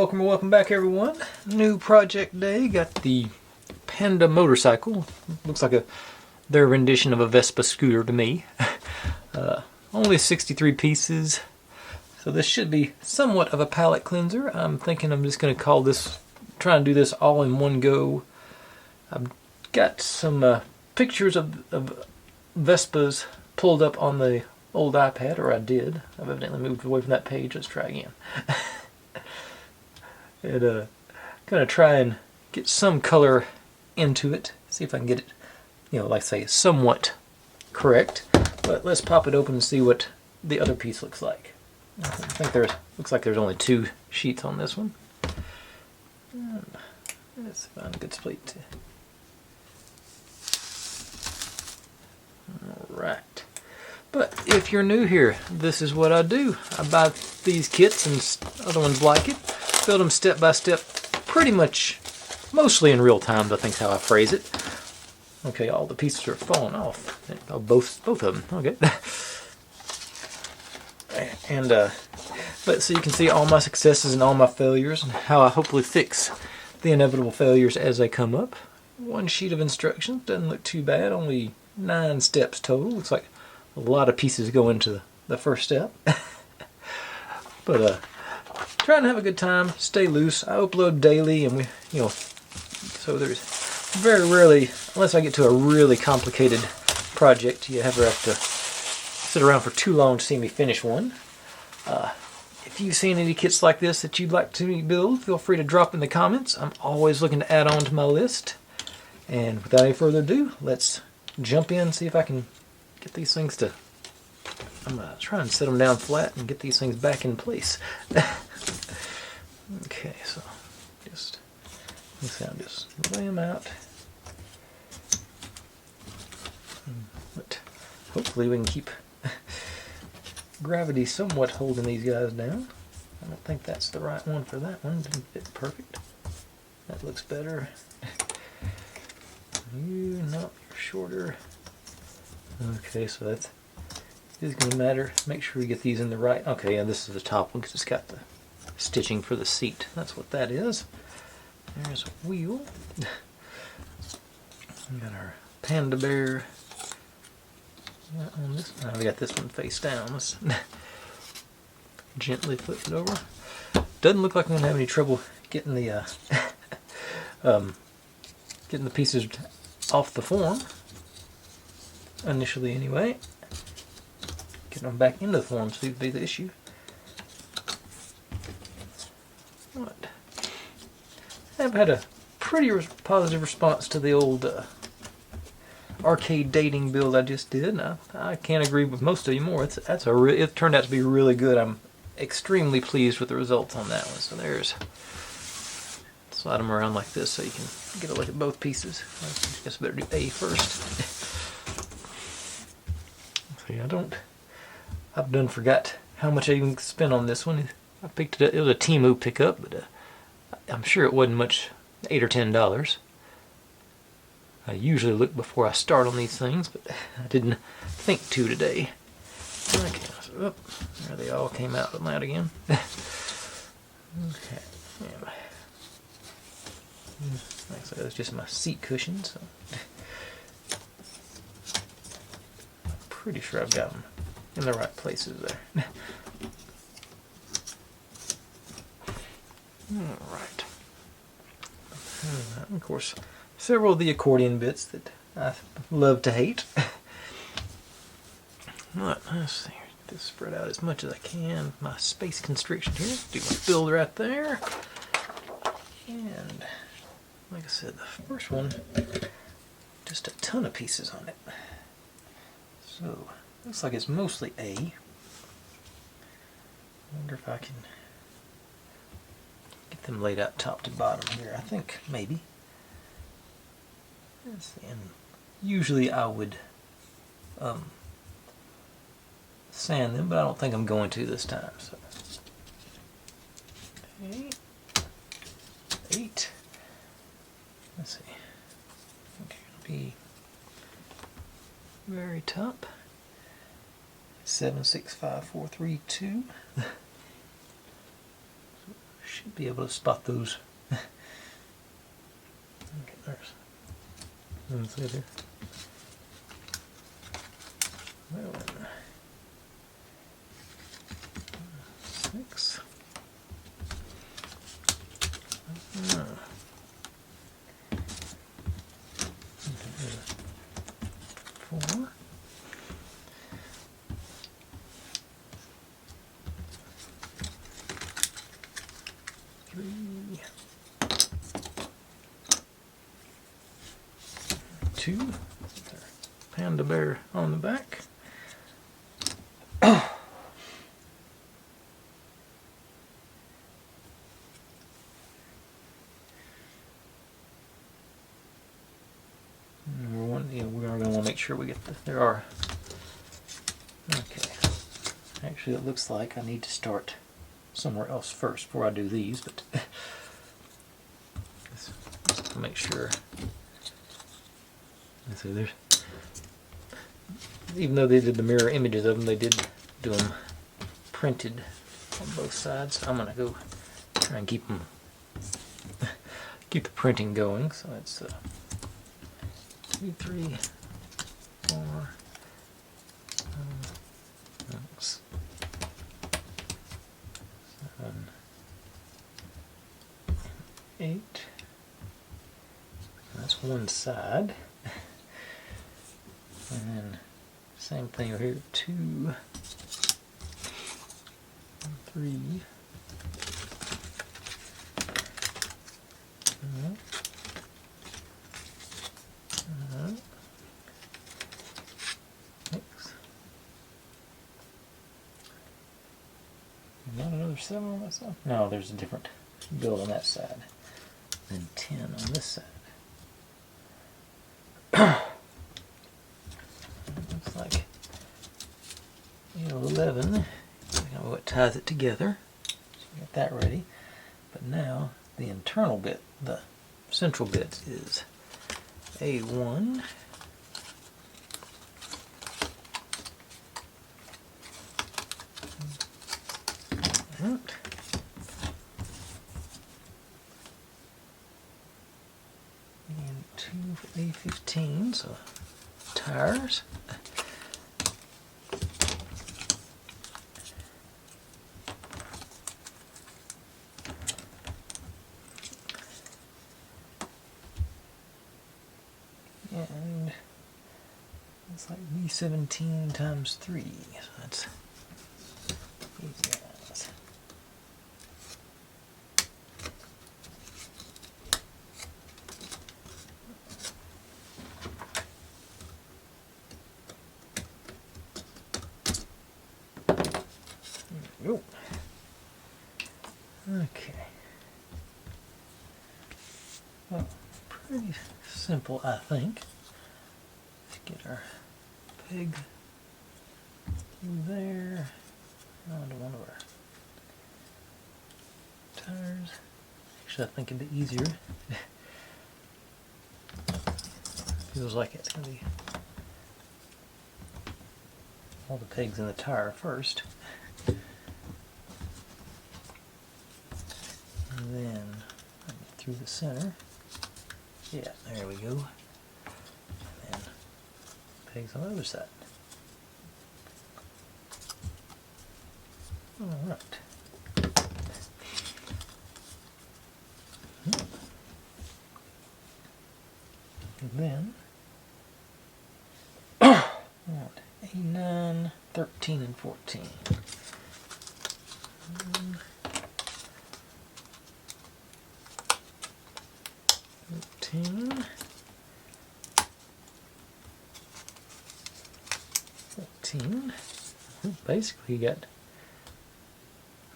welcome back everyone. New project day. Got the Panda motorcycle. Looks like their rendition of a Vespa scooter to me. Only 63 pieces. So this should be somewhat of a palette cleanser. I'm thinking I'm just going to try and do this all in one go. I've got some pictures of Vespas pulled up on the old iPad, or I did. I've evidently moved away from that page. Let's try again. And gonna try and get some color into it. See if I can get it, like I say, somewhat correct. But let's pop it open and see what the other piece looks like. I think looks like there's only 2 sheets on this one. Let's find a good split. Alright. But if you're new here, this is what I do. I buy these kits and other ones like it. Build them step by step, pretty much, mostly in real time, I think is how I phrase it. Okay, all the pieces are falling off. Oh, both of them. Okay. And but so you can see all my successes and all my failures, and how I hopefully fix the inevitable failures as they come up. 1 sheet of instructions, doesn't look too bad. Only 9 steps total. Looks like a lot of pieces go into the first step. But trying to have a good time, stay loose. I upload daily, and so there's very rarely, unless I get to a really complicated project, you ever have to sit around for too long to see me finish one. If you've seen any kits like this that you'd like to build, feel free to drop in the comments. I'm always looking to add on to my list. And without any further ado, let's jump in and see if I can get these things to... I'm going to try and set them down flat and get these things back in place. Okay, so just lay them out. But hopefully we can keep gravity somewhat holding these guys down. I don't think that's the right one for that one. Didn't fit perfect. That looks better. No, you're shorter. Okay, so that's going to matter. Make sure we get these in the right. Okay, and this is the top one because it's got the stitching for the seat. That's what that is. There's a wheel. We got our Panda bear. On this, we got this one face down. Let's gently flip it over. Doesn't look like I'm gonna have any trouble getting the getting the pieces off the form initially, anyway. Getting them back into the form seems to be the issue. What? I've had a pretty positive response to the old arcade dating build I just did. I can't agree with most of you more. It turned out to be really good. I'm extremely pleased with the results on that one. So there's, slide them around like this so you can get a look at both pieces. I guess I better do A first. See, I've done forgot how much I even spent on this one. I picked it up. It was a Temu pickup, but I'm sure it wasn't much, $8 or $10. I usually look before I start on these things, but I didn't think to today. Okay, so there they all came out again. Okay, yeah. Like I said, it's just my seat cushion, so I'm pretty sure I've got them in the right places there. Alright. Of course, several of the accordion bits that I love to hate. Alright, let's see. Just spread out as much as I can. My space constriction here. Do my build right there. And like I said, the first one, just a ton of pieces on it. So, looks like it's mostly A. Wonder if I can get them laid out top to bottom here. I think maybe. And usually I would sand them, but I don't think I'm going to this time. So, okay. 8. Let's see. Okay, it'll be very top. 7, 6, 5, 4, 3, 2. Should be able to spot those. Okay, there's one there. Well, 6. 4. 3. 2. Panda bear on the back. We are going to want to make sure we get there are. Okay. Actually, it looks like I need to start somewhere else first before I do these, but let's make sure. So there's, even though they did the mirror images of them, they did do them printed on both sides. I'm gonna go try and keep the printing going. So it's 2, 3, 4, 6, 7, 8. That's one side. And then same thing over here, 2, 3. Not another 7 on that side? No, there's a different build on that side. Then 10 on this side. Looks like 11. What ties it together. So we got that ready. But now the internal bit, the central bit, is A1. And 2 for A15, so tires. And it's like B17 times 3, so that's these guys. There we go. Okay. Well, pretty simple, I think. Let's get our peg through there, onto one of our tires. Actually, I think it'd be easier. Feels like it's going to be all the pegs in the tire first. And then through the center. Yeah, there we go. And then pegs on the other side. Alright. And then A9, 13, and 14. 13, 14. Basically, you got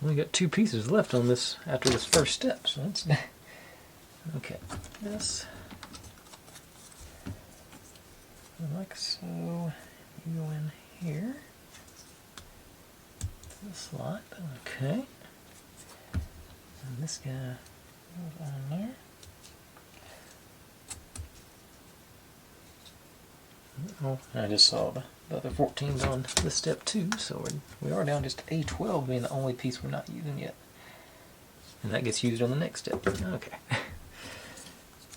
only got 2 pieces left on this after this first step. So that's okay. This like so. You go in here. This slot. Okay. And this guy goes on there. Oh, I just saw the other 14s on this step too, so we are down just A12 being the only piece we're not using yet. And that gets used on the next step. Okay.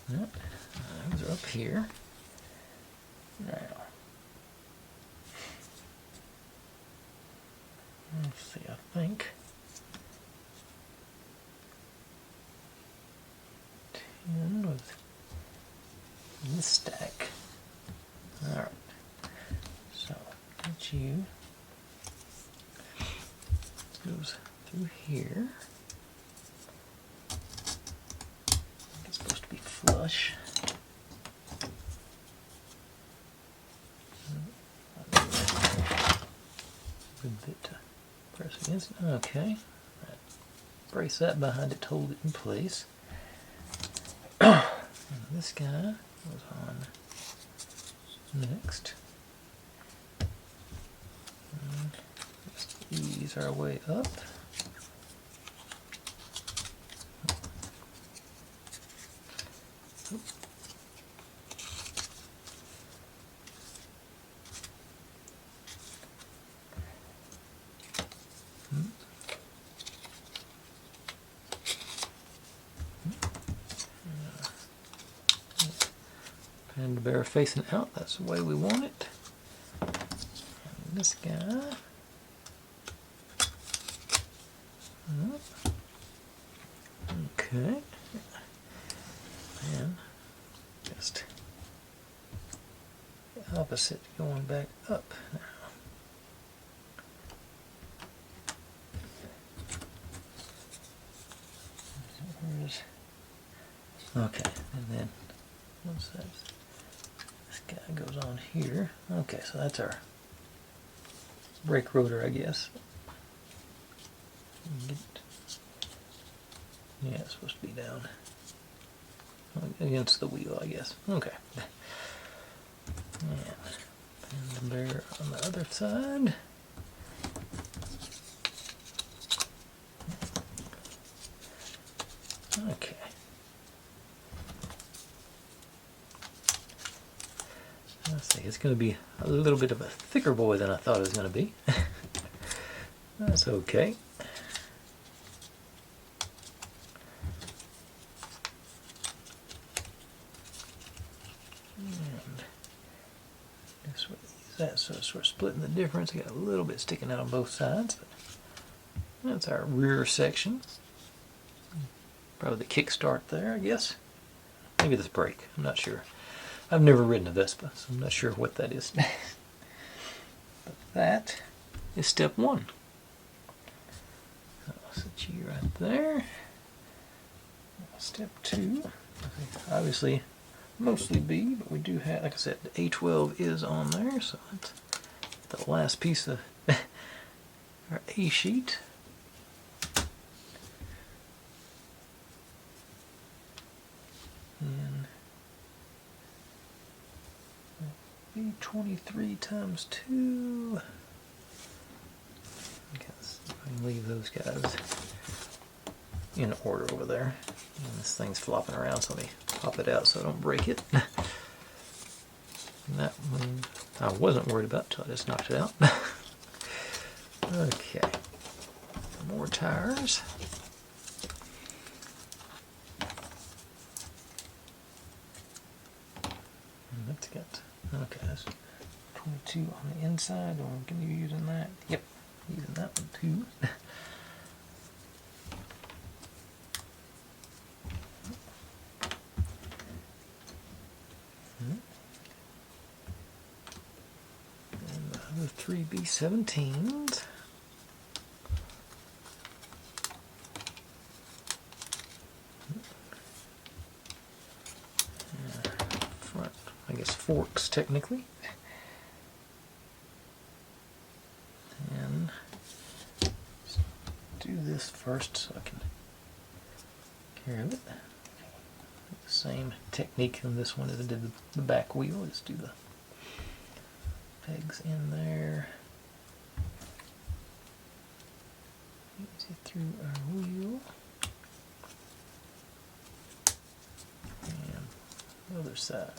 Right. Those are up here. Now, let's see, I think 10 with this stack. Alright. So, get you. Goes through here. It's supposed to be flush. Good bit to press against. Okay. Right. Brace that behind it to hold it in place. And this guy goes on next. And just ease our way up. Panda bear facing out, that's the way we want it. And this guy. Okay. And just the opposite going back up now. Okay, and then once that's, this guy goes on here. Okay, so that's our brake rotor, I guess. Yeah, it's supposed to be down against the wheel, I guess. Okay. And the bear on the other side. Okay. Let's see, it's going to be a little bit of a thicker boy than I thought it was going to be. That's okay. And this way, that so we're splitting the difference. I got a little bit sticking out on both sides. But that's our rear section. Probably the kickstart there, I guess. Maybe this brake. I'm not sure. I've never ridden a Vespa, so I'm not sure what that is. But that is step one. So I'll set you right there. Step two, obviously mostly B, but we do have, like I said, the A12 is on there, so that's the last piece of our A sheet. And B23 times 2. I guess I can leave those guys in order over there. And this thing's flopping around, so let me pop it out so I don't break it. And that one I wasn't worried about until I just knocked it out. Okay, more tires. And that's got, okay, that's 22 on the inside. Or can you using that? Yep, using that one too. And the other 3 B17s. Front, I guess forks technically. And do this first so I can care of it. The same technique in this one as I did the back wheel. Just do the pegs in there. Easy through our wheel. And the other side.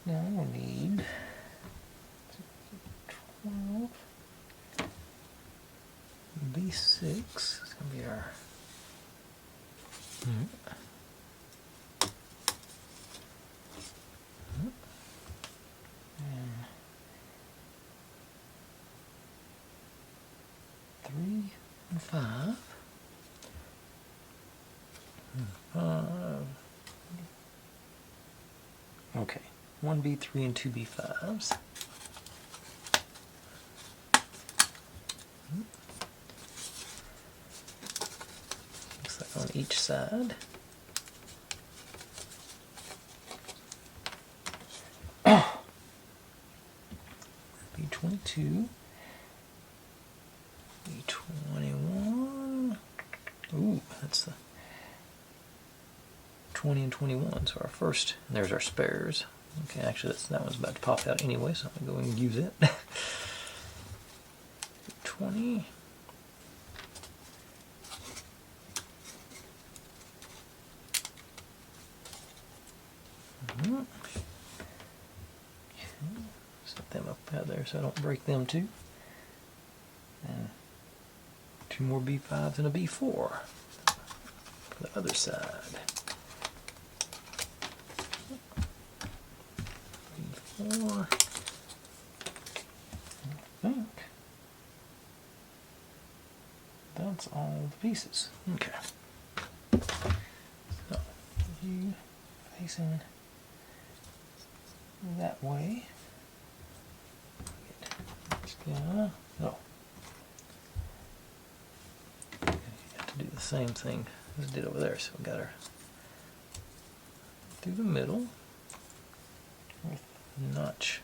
Now 6. It's going to be our... And 3 and 5. 5. Okay, 1B3 and 2B5s. Looks like on each side. B22. B21. Ooh, that's the 20 and 21. So our first, and there's our spares. Okay, actually that one's about to pop out anyway, so I'm going to go and use it. 20. Okay. Set them up out there so I don't break them too. And 2 more B5s and a B4 for the other side. B4. I think that's all the pieces. Okay. So you facing that way. No. We have to do the same thing as we did over there. So we got her through the middle with the notch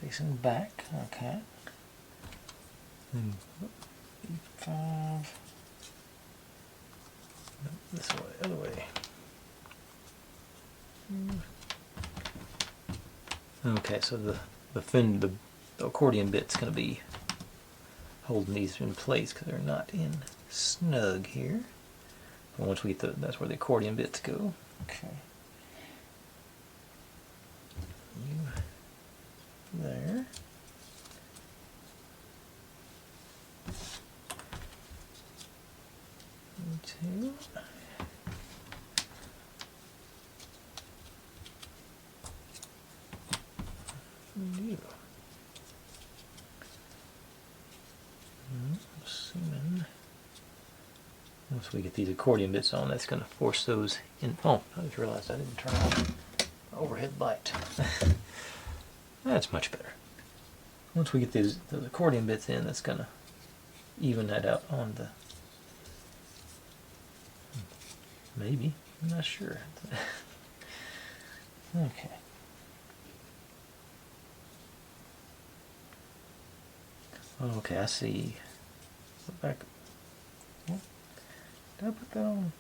facing back. Okay. And B5. This way, other way. Okay, so the accordion bit's going to be holding these in place because they're not in snug here. But once we get that's where the accordion bits go. Okay. You there. You two. You. Assuming once we get these accordion bits on, that's going to force those in. Oh, I just realized I didn't turn on the overhead light. That's much better. Once we get those accordion bits in, that's going to even that out on the. Maybe. I'm not sure. Okay. Okay, I see. Back. Well, did I put that on?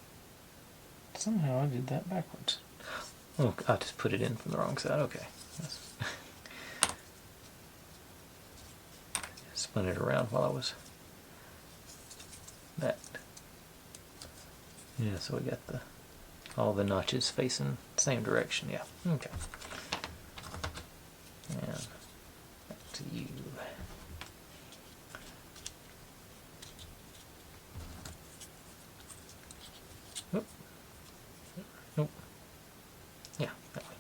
Somehow I did that backwards. Oh, I just put it in from the wrong side. Okay. Spun it around while I was that. Yeah, so we got all the notches facing the same direction. Yeah. Okay. And back to you. Nope. Nope. Yeah, that way.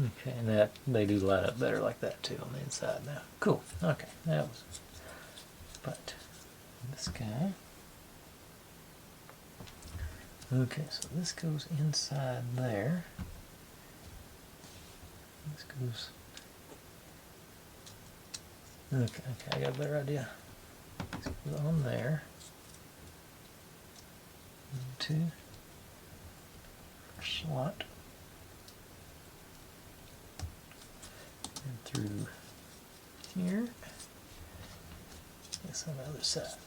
Okay, and that they do line up better like that too on the inside now. Cool. Okay, that was. But this guy. Okay, so this goes inside there. This goes. Okay, I got a better idea. This goes on there. 2 slot. And through here. It's on the other side.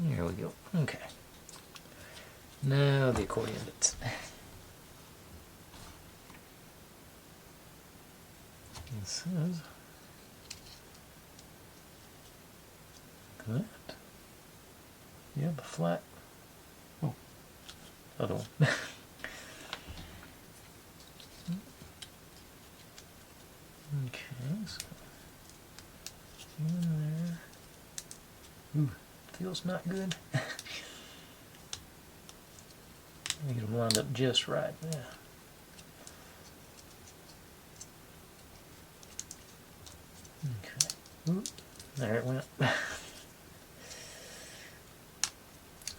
Here we go. Okay. Now the accordion bits. It says that. Yeah, the flat. Oh, other one. Okay, so Ooh, feels not good. Get them lined up just right. Yeah. Okay. Ooh, there it went.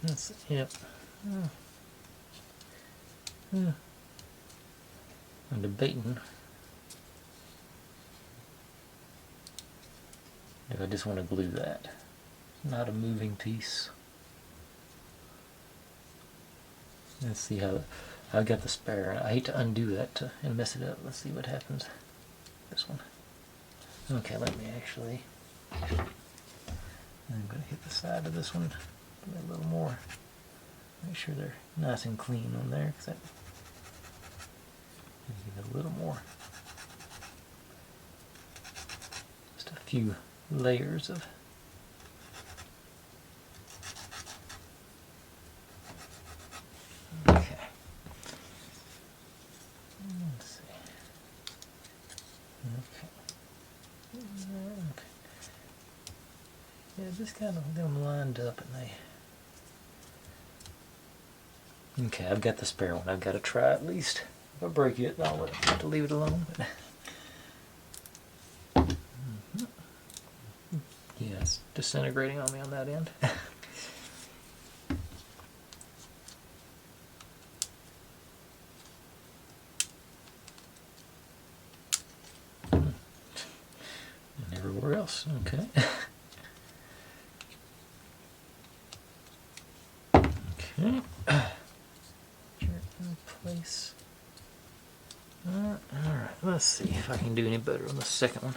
That's yep. I'm debating if I just want to glue that. Not a moving piece. Let's see how I've got the spare. I hate to undo that and mess it up. Let's see what happens. This one. Okay, let me actually. I'm going to hit the side of this one a little more. Make sure they're nice and clean on there, because that gives it a little more. Just a few layers of. Okay. Let's see. Okay. Okay. Yeah, just kind of them lined up, and they. Okay, I've got the spare one. I've got to try at least. If I break it, I'll have to leave it alone. Yeah, it's disintegrating on me on that end. And everywhere else. Okay. Okay. In place. Alright, let's see if I can do any better on the second one.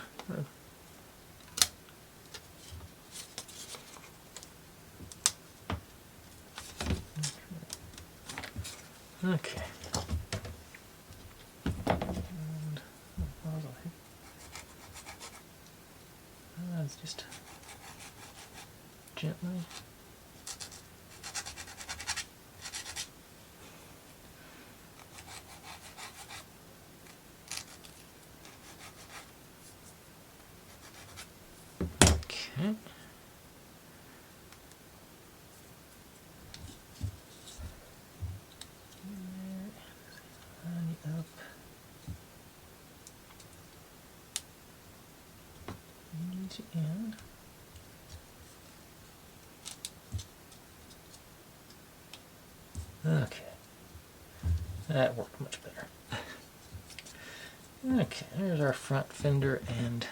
Okay. And let's just gently. Okay. Up. Easy end. Okay. That worked much better. Okay, there's our front fender and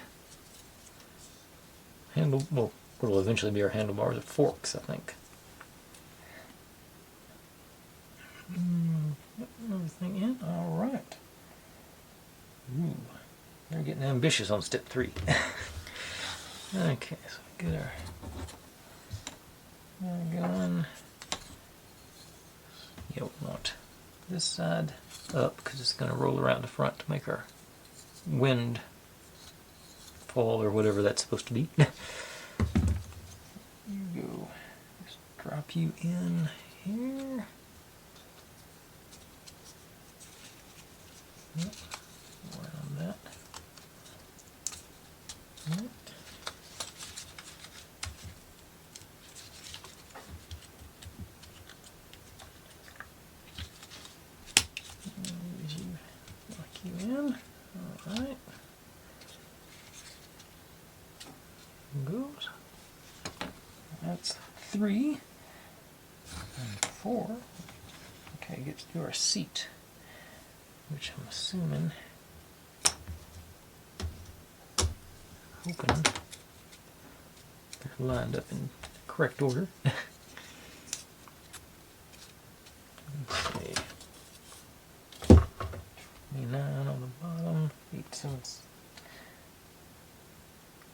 handle. Well, what will eventually be our handlebars or forks, I think. Everything in. All right. Ooh, they're getting ambitious on step 3. Okay, so get our going. Yeah, we want this side up because it's going to roll around the front to make our wind fall or whatever that's supposed to be. You go. Just drop you in here. Yep. Around that. Yep. Lock you in. All right. Goes. That's 3 and 4. Okay, gets to our seat, which I'm assuming, hoping they're lined up in correct order. Let's see. 29 on the bottom, 8 cents.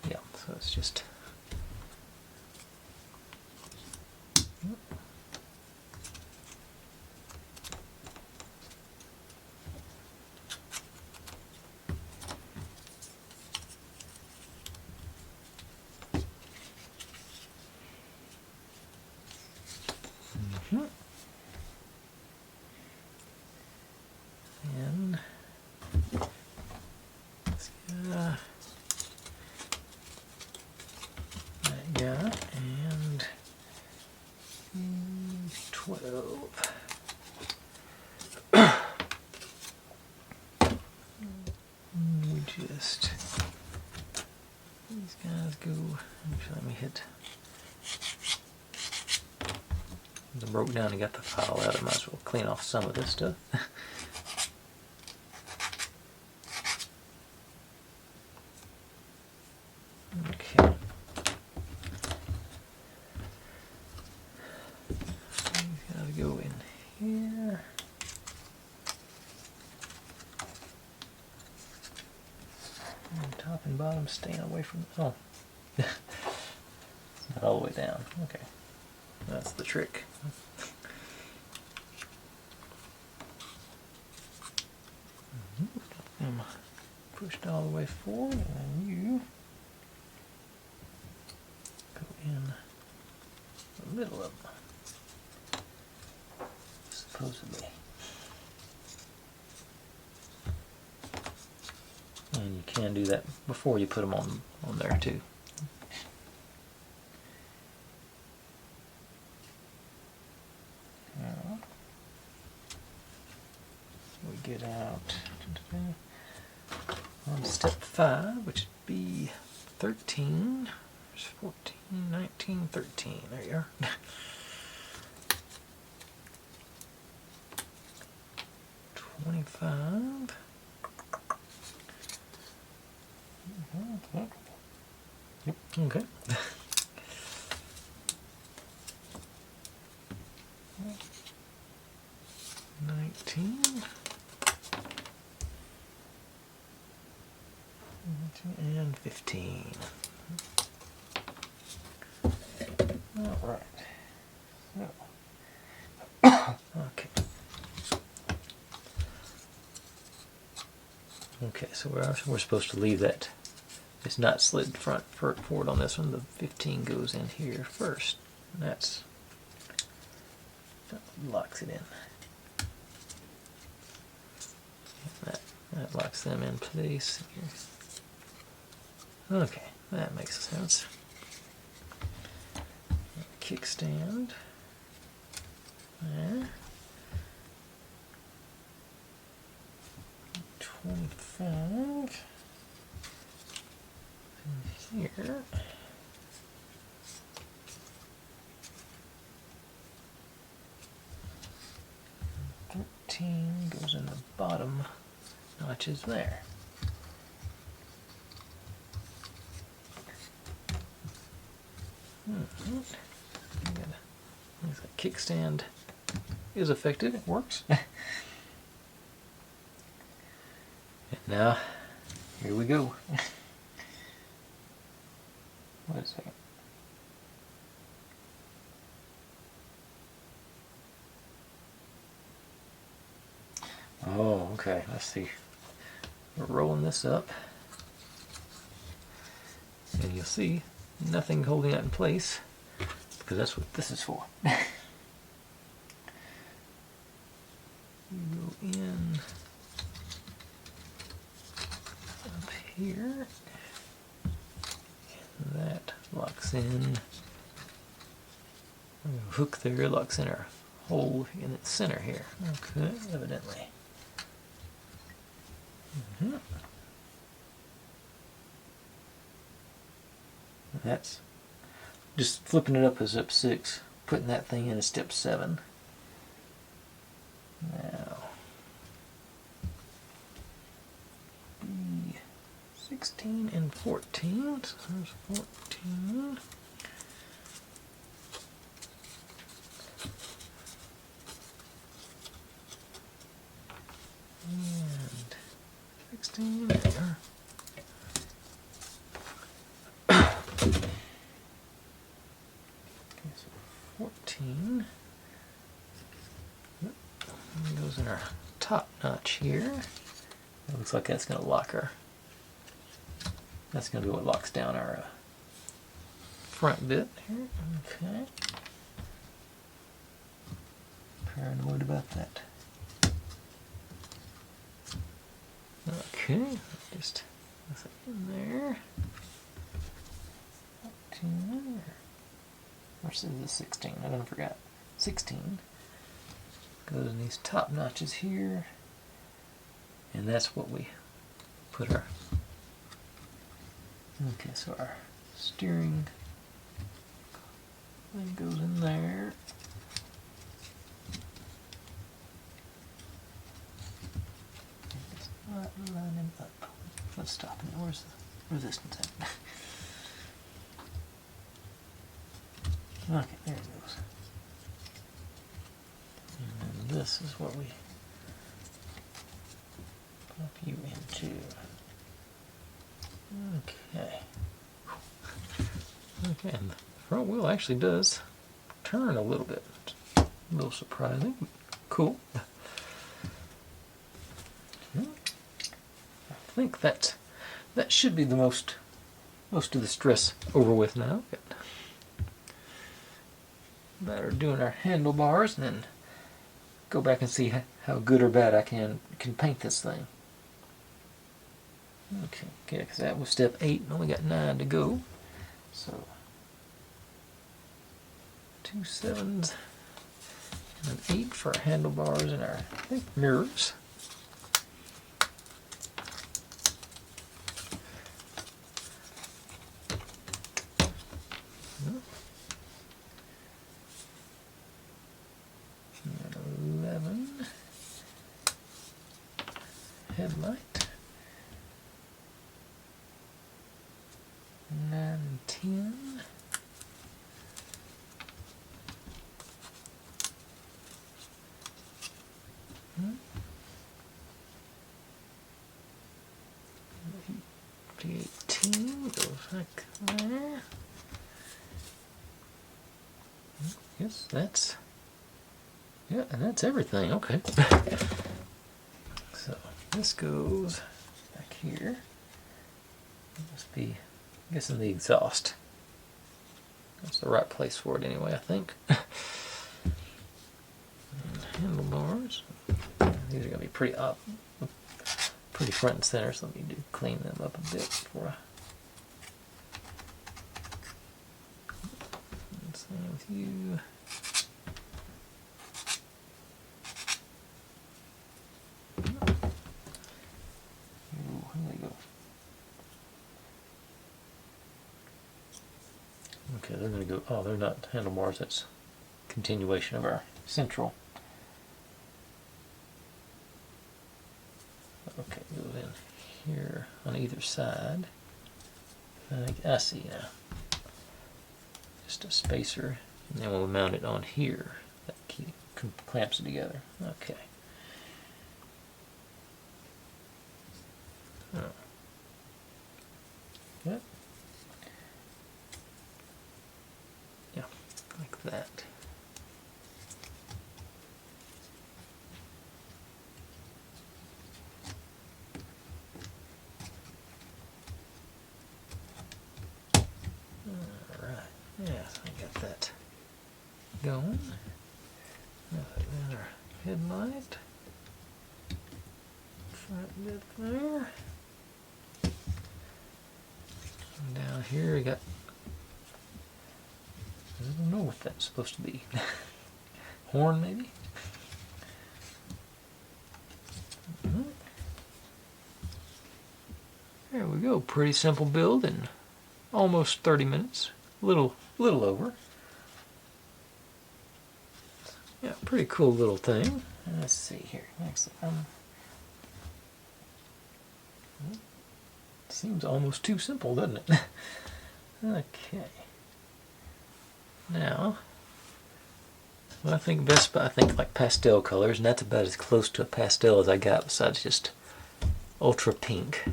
Yeah, so it's just. And let's get that guy and We just, these guys go, actually let me hit, I broke down and got the file out, I might as well clean off some of this stuff. Okay. These gotta go in here. And top and bottom staying away from, oh. It's not all the way down. Okay. That's the trick. I'm pushed all the way forward, and then you go in the middle of them, supposedly. And you can do that before you put them on there too. We get out on step 5, which would be 13. There's 14, 19, 13. There you are. $25. Yep. Okay. And 15. All right. So, okay. Okay, so we're supposed to leave that. It's not slid forward on this one. The 15 goes in here first. And that locks it in. That locks them in place here. Okay, that makes sense. Kickstand. There. 25. In here. 13 goes in the bottom notches there. The kickstand is effective, it works. And now, here we go. Wait a second. Oh, okay, let's see. We're rolling this up. And you'll see nothing holding that in place, because that's what this is for. You go in up here, and that locks in. Hook there locks in our hole in its center here. Okay, evidently. That's just flipping it up as step 6, putting that thing in as step 7. Now, B 16 and 14. So there's 14. And 16 there. Okay, so 14. Yep. And goes in our top notch here. It looks like that's going to lock our. That's going to be what locks down our front bit here. Okay. Paranoid about that. Okay, just put it in there. 14. Versus the 16. I done forgot. 16. goes in these top notches here, and that's what we put our, okay, so our steering thing goes in there. It's not lining up. Let's stop it. Where's the resistance at? Okay, there it goes. And then this is what we pop you into. Okay. Okay, and the front wheel actually does turn a little bit. A little surprising, but cool. I think that should be the most of the stress over with now. Better doing our handlebars and then go back and see how good or bad I can paint this thing. Okay, because that was step 8 and only got 9 to go. So 2 7s and an 8 for our handlebars and our, I think, mirrors. And 11 headlight. 9 and 10. The 18 goes like there. Yes, that's, yeah, and that's everything. Okay. So this goes back here. It must be, I guess, in the exhaust. That's the right place for it anyway, I think. And handlebars. These are going to be pretty front and center, so let me clean them up a bit before same with you. Ooh, there we go. Okay, they're going to go, oh, they're not handlebars, that's continuation of our central. Okay, goes in here on either side. I see now. Just a spacer, and then we'll mount it on here. That clamps it together. Okay. Oh. Yep. Yeah, like that. Yes, I got that going. Then our headlight. Front bit there. And down here we got, I don't know what that's supposed to be. Horn maybe? There we go. Pretty simple build in almost 30 minutes. Little over. Yeah, pretty cool little thing. Let's see here. Next, seems almost too simple, doesn't it? Okay. Now, when I think Vespa, I think like pastel colors, and that's about as close to a pastel as I got, besides just ultra pink.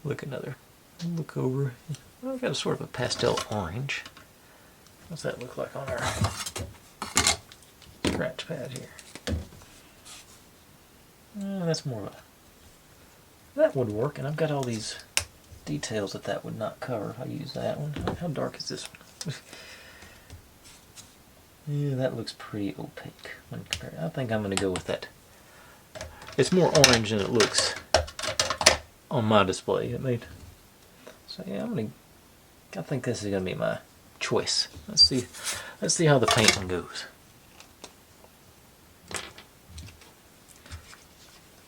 Look over. Well, I've got a sort of a pastel orange. What's that look like on our scratch pad here? That's more of a, that would work, and I've got all these details that would not cover if I use that one. How dark is this one? Yeah, that looks pretty opaque when compared. I think I'm going to go with that. It's more orange than it looks on my display. So yeah, I think this is going to be my choice. Let's see how the painting goes.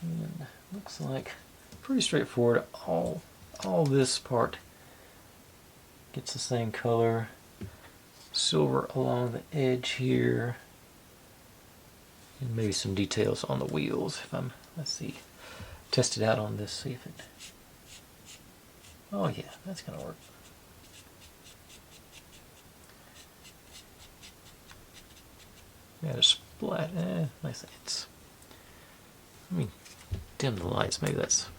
And looks like pretty straightforward. All this part gets the same color. Silver along the edge here. And maybe some details on the wheels. Let's see, test it out on this, see if it, oh yeah, that's gonna work. Got a splat, nice. Let me dim the lights, maybe that's,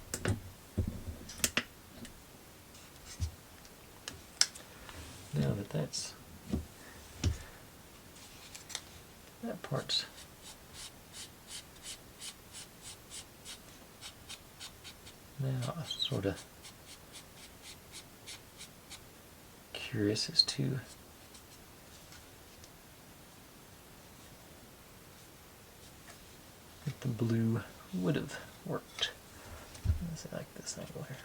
now that part's, now I'm sort of curious as to if the blue would have worked. Let's see, like this angle here,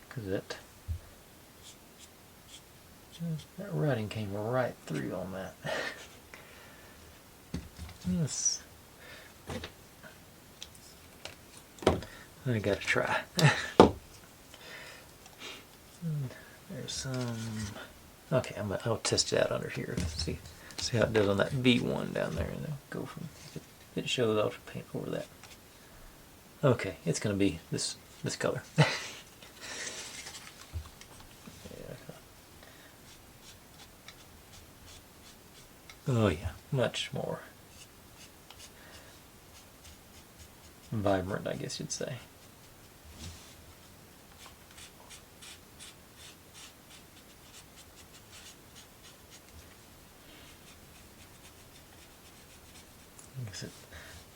because that writing came right through on that. Yes. I gotta try. There's some. Okay, I'll test it out under here. See how it does on that V1 down there, and then go from. If it shows, I'll paint over that. Okay, it's gonna be this color. Oh yeah, much more vibrant, I guess you'd say.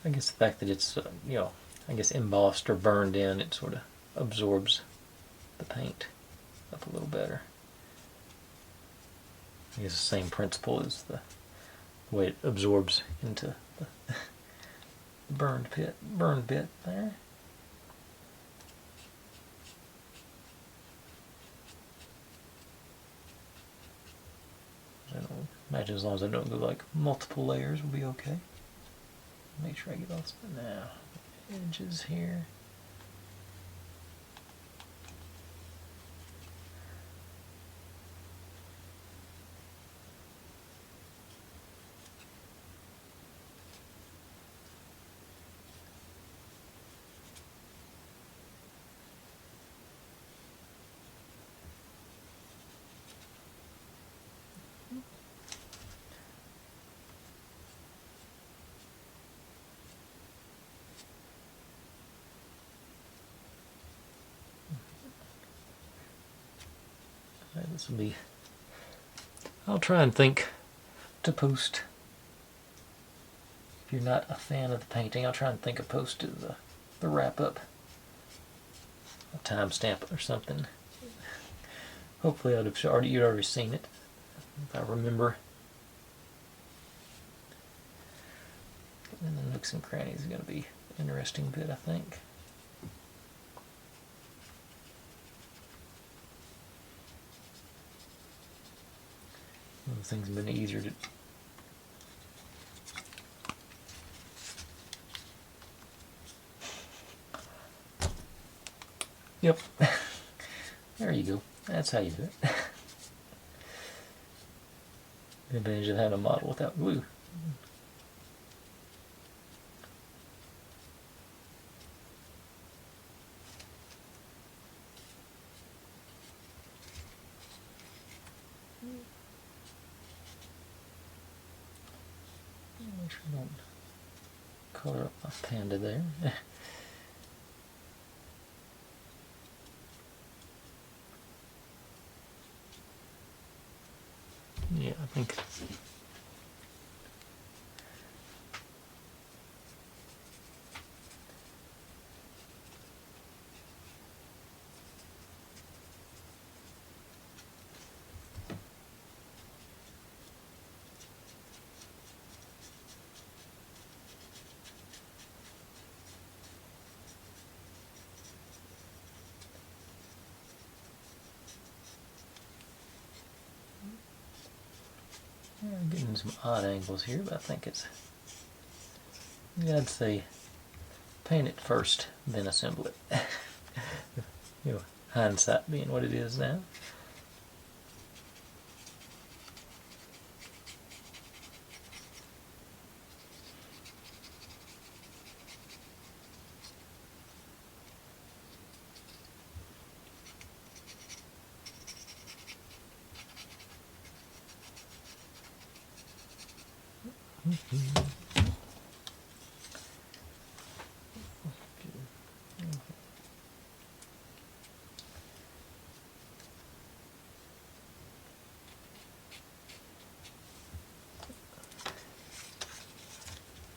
I guess the fact that it's I guess embossed or burned in, it sort of absorbs the paint up a little better. I guess the same principle as the way it absorbs into the burned bit there. I don't imagine, as long as I don't do like multiple layers, will be okay. Make sure I get all this now. Edges here. This will be. I'll try and think to post. If you're not a fan of the painting, I'll try and think of posting the wrap up, a timestamp or something. Hopefully, you'd already seen it, if I remember. And the nooks and crannies is going to be an interesting bit, I think. One of the things have been easier to. Yep. There you go. That's how you do it. The advantage of having a model without glue. Make sure I don't color up my panda there. Yeah, I think. I'm getting some odd angles here, but I think it's, yeah, I'd say paint it first, then assemble it. You know, hindsight being what it is now.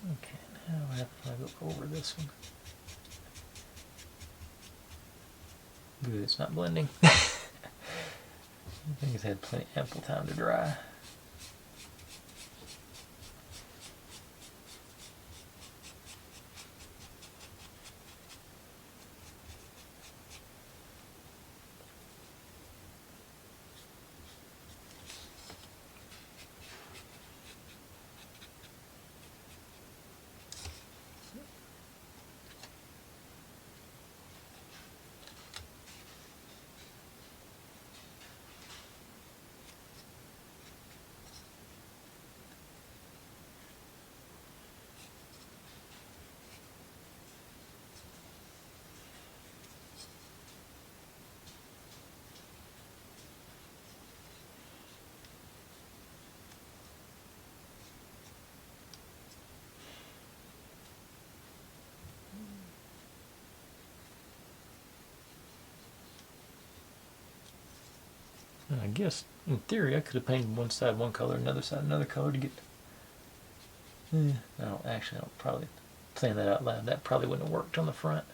Okay, now I go over this one. Good, it's not blending. I think it's had ample time to dry. I guess, in theory, I could have painted one side one color, another side another color to get... I don't probably, saying that out loud, that probably wouldn't have worked on the front.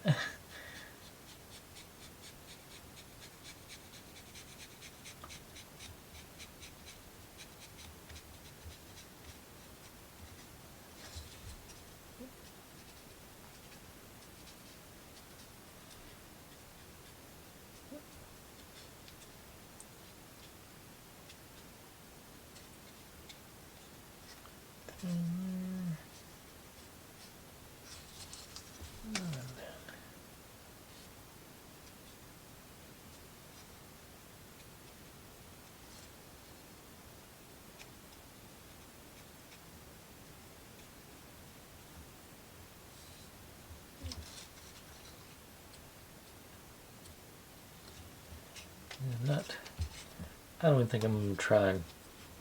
I don't even think I'm going to try and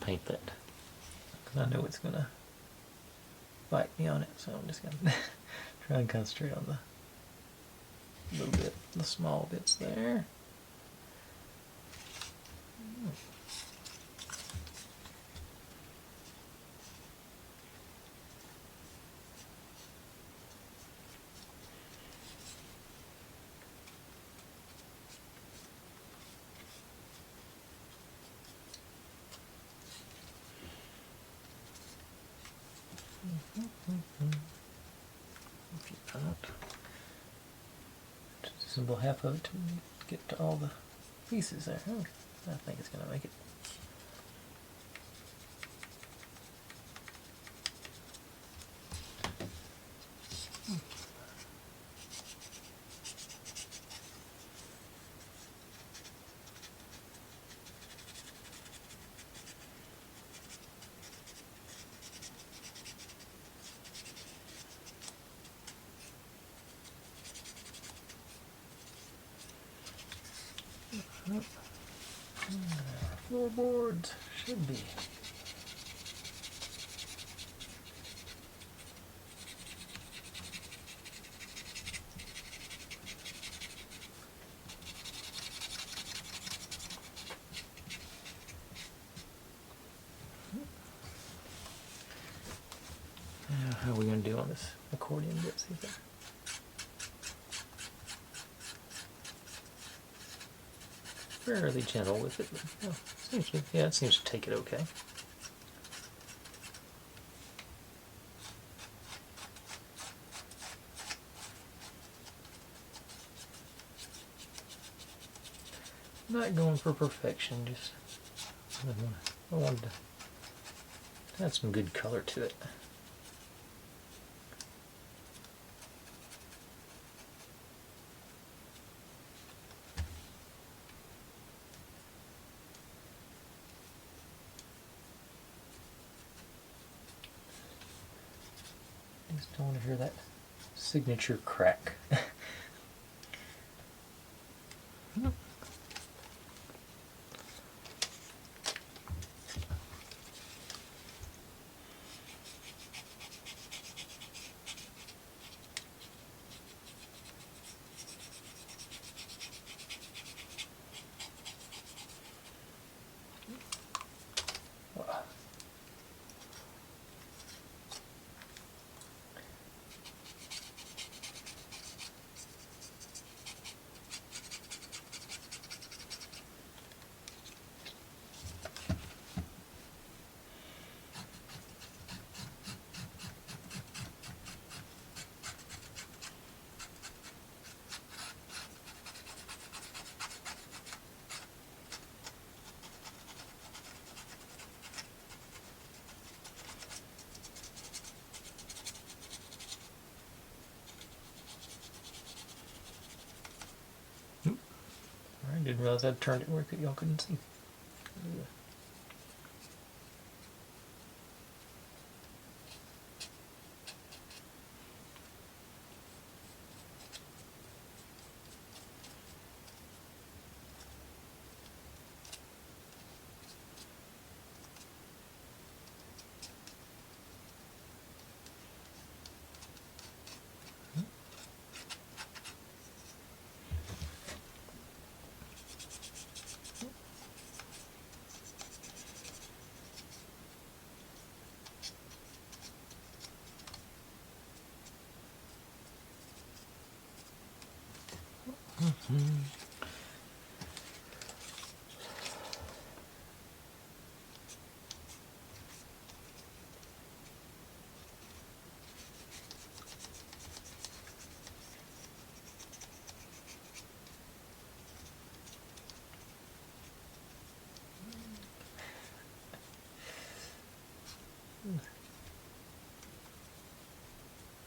paint that, because I know it's going to bite me on it, so I'm just going to try and concentrate on the little bit, the small bits there. If you don't, just assemble half of it to get to all the pieces there. Okay. I think it's going to make it. Floorboards should be. Now, how are we going to do on this accordion bit? See if that. Fairly gentle with it, but it seems to take it okay. Not going for perfection, just I wanted to add some good color to it. Just don't want to hear that signature crack. I didn't realize I'd turned it where y'all couldn't see.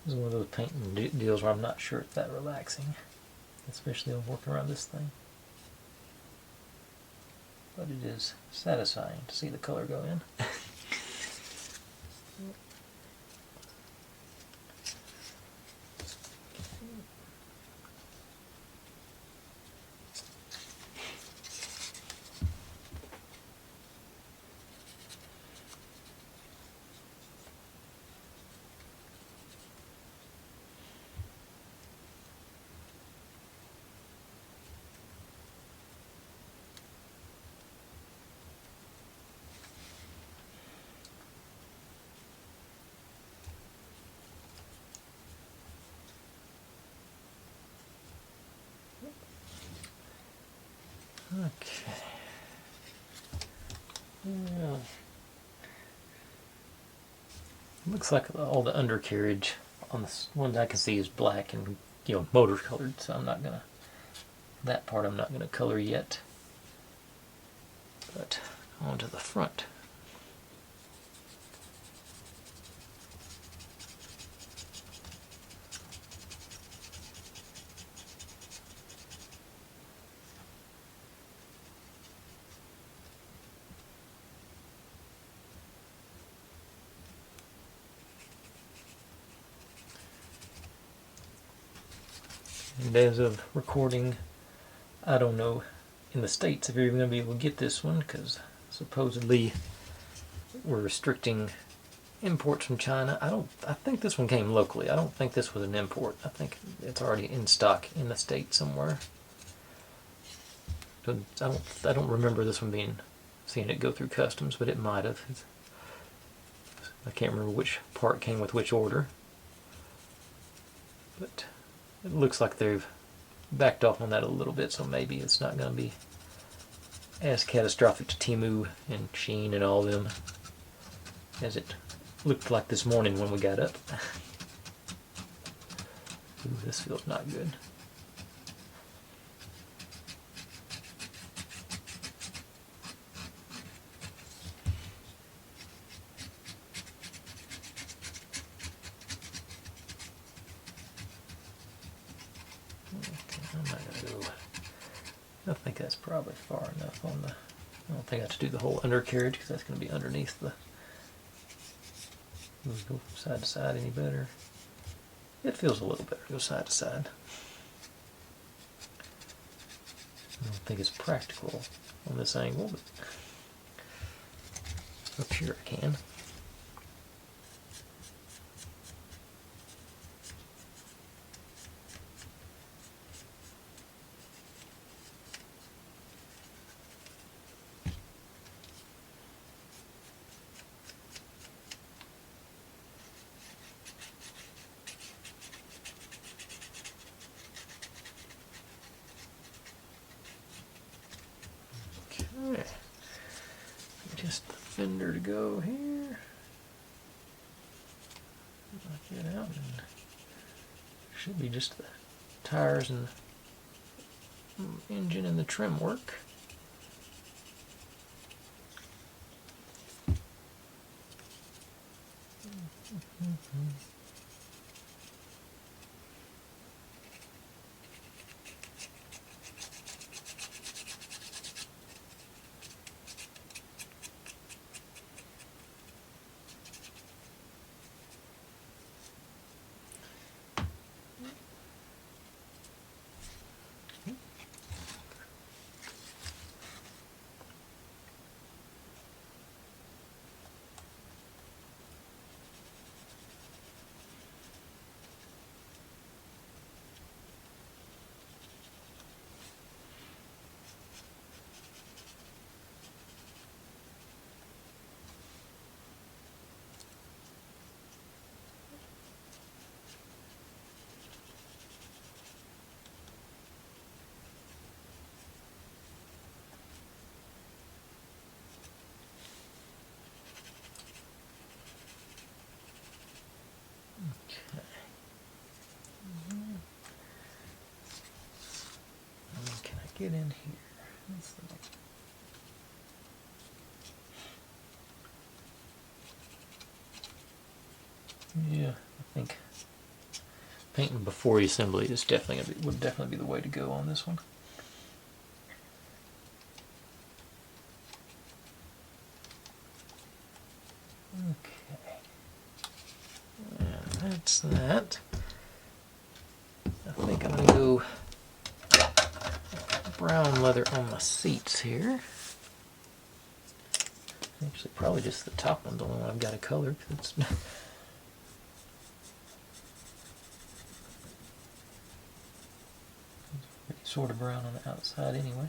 This is one of those painting deals where I'm not sure it's that relaxing, especially when working around this thing. But it is satisfying to see the color go in. Okay. Yeah. Looks like all the undercarriage on this one I can see is black and motor colored, so I'm not gonna. That part I'm not gonna color yet. But onto the front. And as of recording, I don't know in the States if you're even going to be able to get this one, because supposedly we're restricting imports from China. I think this one came locally. I don't think this was an import. I think it's already in stock in the States somewhere. I don't remember this one seeing it go through customs, but it might have. I can't remember which part came with which order. But it looks like they've backed off on that a little bit, so maybe it's not going to be as catastrophic to Temu and Shein and all them as it looked like this morning when we got up. Ooh, this feels not good. I think that's probably far enough on the. I don't think I have to do the whole undercarriage because that's going to be underneath the. Doesn't go from side to side any better. It feels a little better. Go side to side. I don't think it's practical on this angle, but up here I can. Okay. Just the fender to go here. Knock it out, and should be just the tires and the engine and the trim work. Can I get in here? Yeah, I think painting before assembly is definitely would definitely be the way to go on this one. Okay, and that's that. I think I'm gonna go brown leather on my seats here. Actually, probably just the top one's the only one I've got a color. It's sort of brown on the outside anyway.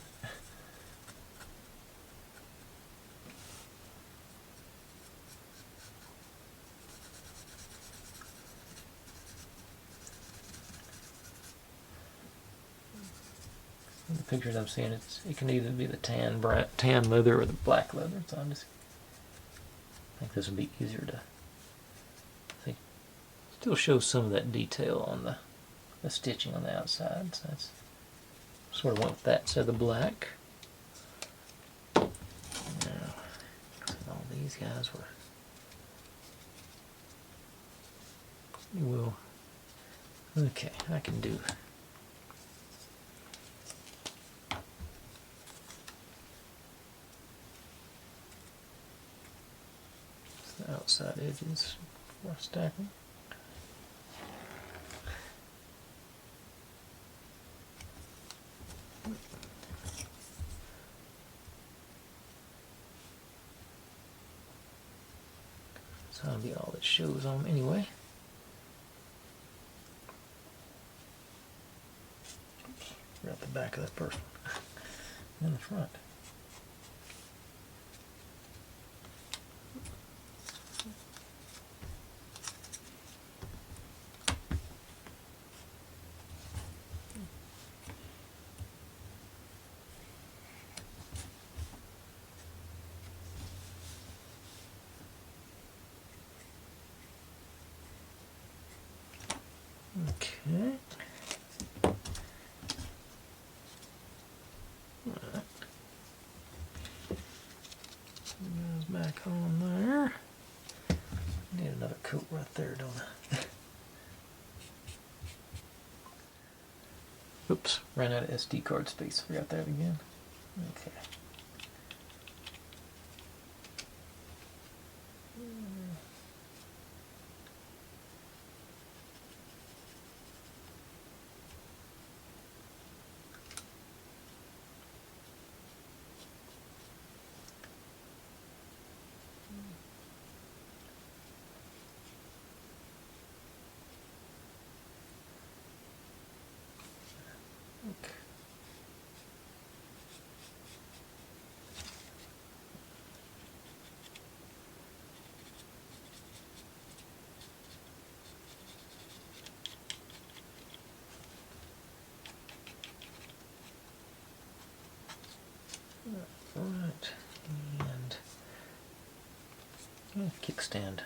In the pictures I'm seeing, it can either be the tan leather or the black leather. So I think this would be easier to. I think still shows some of that detail on the stitching on the outside. So that's sort of went with that instead of the black. Now, all these guys were. Well, okay, I can do. The outside edges for stacking. So that'll be all that shows on them anyway. Oops, forgot the back of that first one. And the front. Okay. Alright. Goes back on there. Need another coat right there, don't I? Oops, ran out of SD card space. Forgot that again. Okay. Kickstand.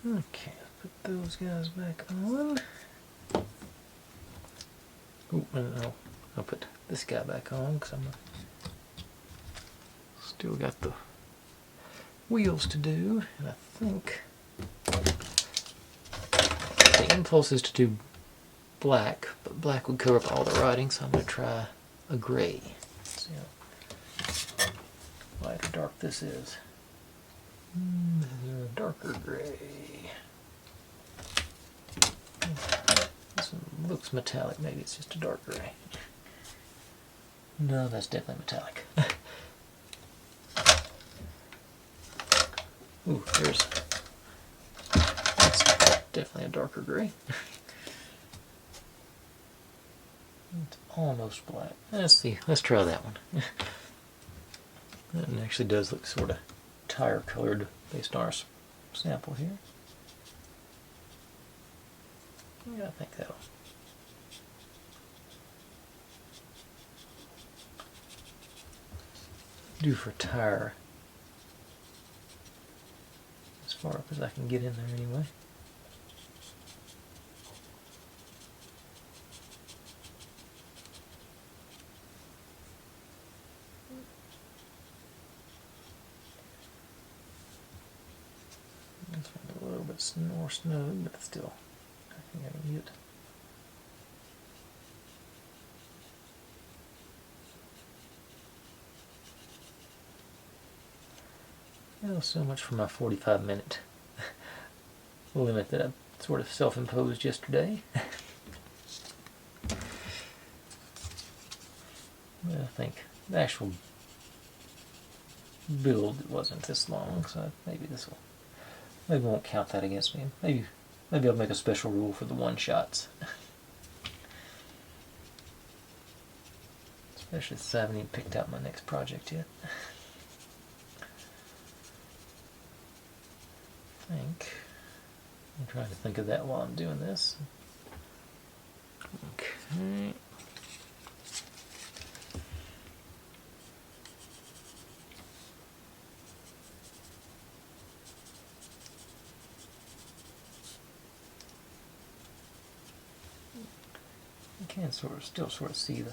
Okay, put those guys back on. Oh, no, I'll put this guy back on because I'm still got the wheels to do, and I think the impulse is to do black, but black would cover up all the writing, so I'm going to try a gray. See how light or dark this is. This is a darker gray. This one looks metallic, maybe it's just a dark gray. No, that's definitely metallic. Ooh, that's definitely a darker gray. It's almost black. Let's see, let's try that one. That actually does look sort of tire colored based on our sample here. Yeah, I think that'll do for tire. As far up as I can get in there anyway. This one's a little bit more snug, but still, I think I can get. Well, so much for my 45-minute limit that I sort of self-imposed yesterday. I think the actual build wasn't this long, so maybe this will. Maybe I won't count that against me. Maybe I'll make a special rule for the one-shots. Especially since I haven't even picked out my next project yet. I'm trying to think of that while I'm doing this. Okay. You can still sort of see the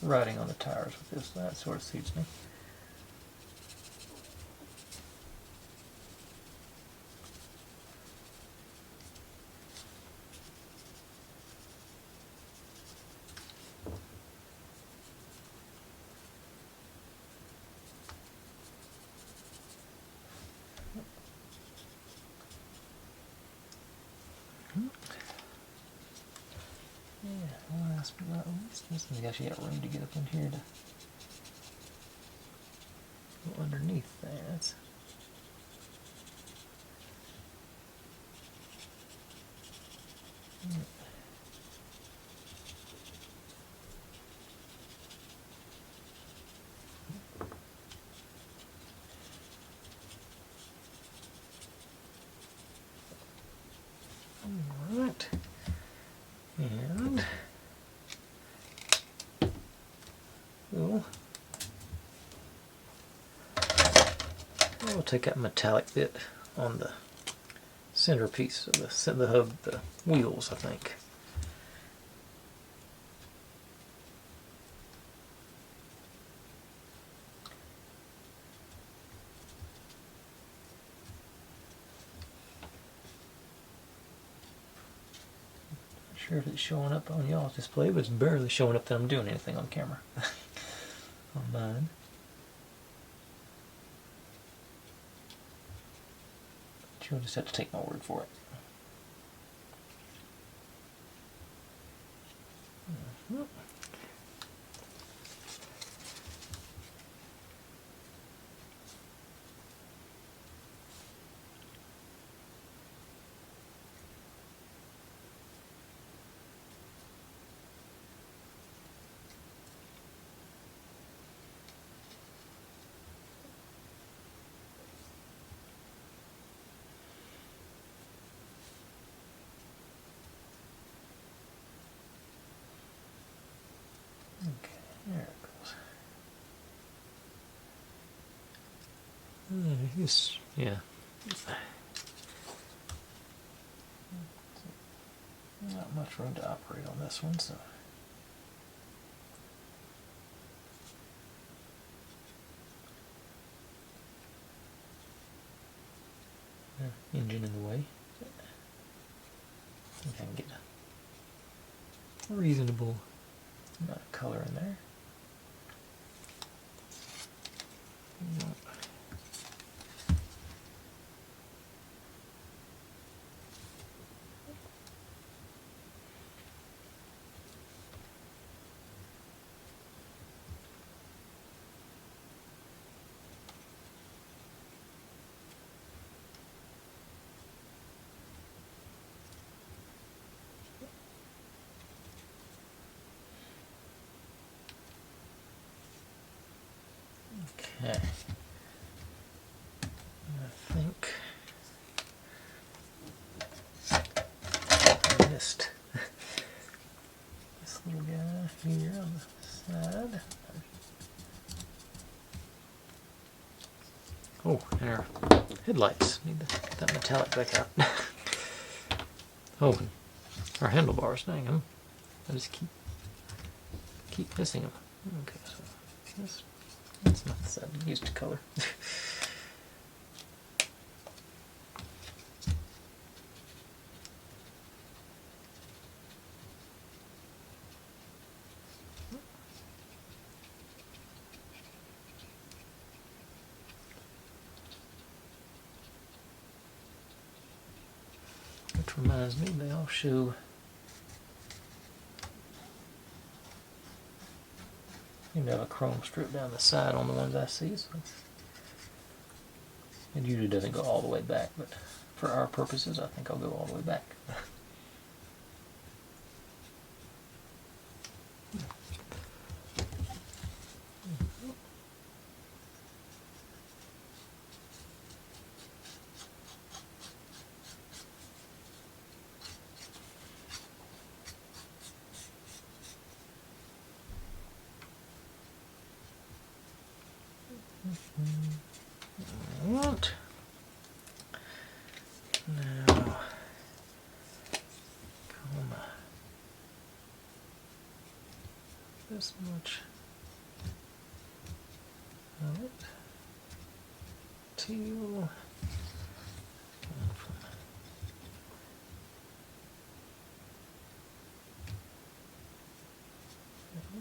writing on the tires with this. That sort of suits me. Yeah, last but not least, this one's actually got room to get up in here to go underneath there. That's alright. And we'll take that metallic bit on the centerpiece of the wheels, I think. Not sure if it's showing up on y'all's display, but it's barely showing up that I'm doing anything on camera. On mine. But you'll just have to take my word for it. Yeah. Not much room to operate on this one, so. Engine in the way. I think I can get a reasonable amount of color in there. Okay. I think I missed this little guy here on the side. Oh, and our headlights. Need to get that metallic back out. Oh, our handlebars. Dang them. I just keep missing them. Okay, so that's not the side I'm used to color. Which reminds me, they all show you have a chrome strip down the side on the ones I see. So it usually doesn't go all the way back, but for our purposes, I think I'll go all the way back. What? Now, comma. This much of it. Teal.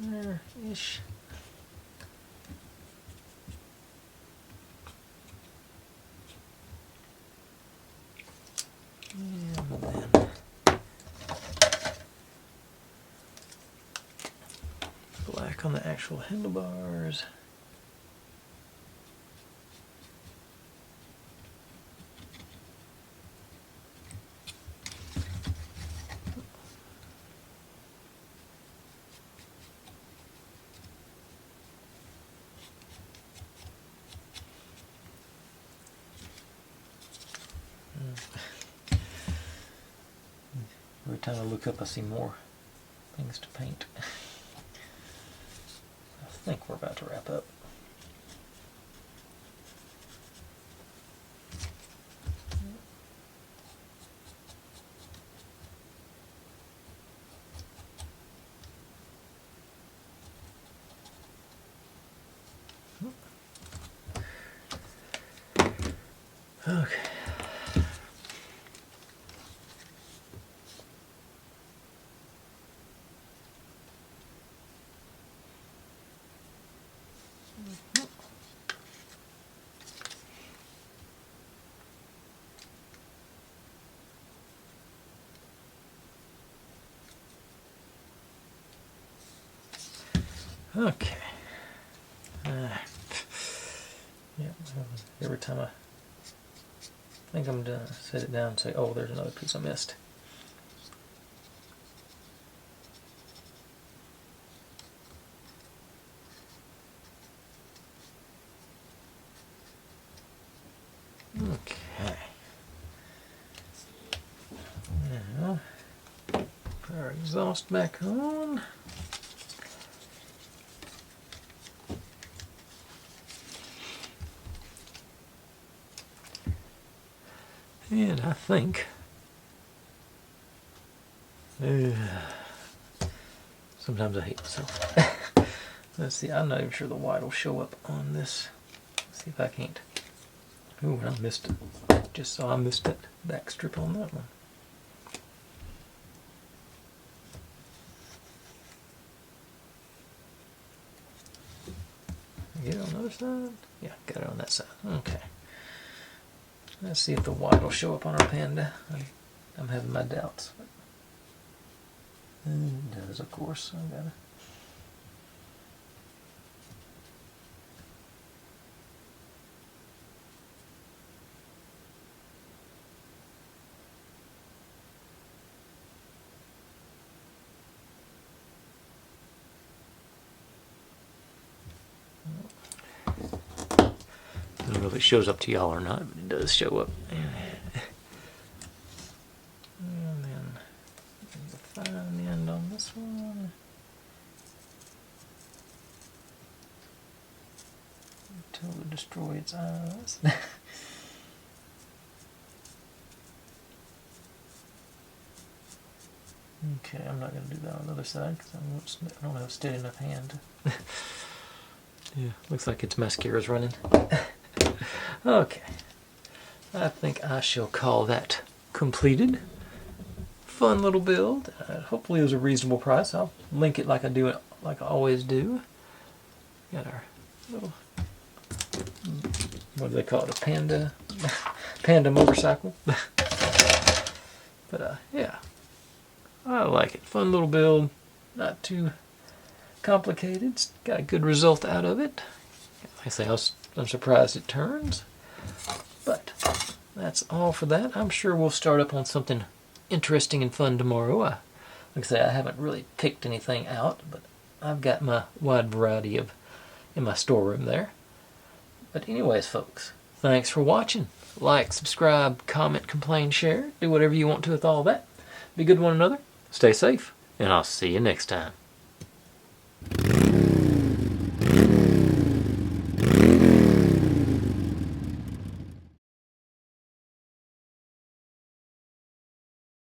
There-ish. And then black on the actual handlebars. Every time I look up, I see more things to paint. I think we're about to wrap up. Okay. Okay. Yeah, every time I think I'm done, set it down and say, oh, there's another piece I missed. Okay. Now, put our exhaust back on. And I think sometimes I hate myself. Let's see, I'm not even sure the white will show up on this. Let's see if I can't. Ooh, I missed it. Just saw I missed that back strip on that one. Get it on the other side? Yeah, got it on that side. Okay. Let's see if the white will show up on our Panda. I'm having my doubts. It does, of course. I gotta. I don't know if it shows up to y'all or not, but it does show up. And then the fine end on this one. Until it destroys its eyes. Okay, I'm not going to do that on the other side because I don't have a steady enough hand. Yeah, looks like its mascara's running. Okay, I think I shall call that completed. Fun little build. Hopefully it was a reasonable price. I'll link it like I always do. Got our little, what do they call it? A Panda, Panda motorcycle. But yeah, I like it. Fun little build. Not too complicated. It's got a good result out of it. Like I say, I'm surprised it turns. But that's all for that. I'm sure we'll start up on something interesting and fun tomorrow. Like I say, I haven't really picked anything out, but I've got my wide variety in my storeroom there. But anyways, folks, thanks for watching. Like, subscribe, comment, complain, share. Do whatever you want to with all that. Be good to one another. Stay safe, and I'll see you next time.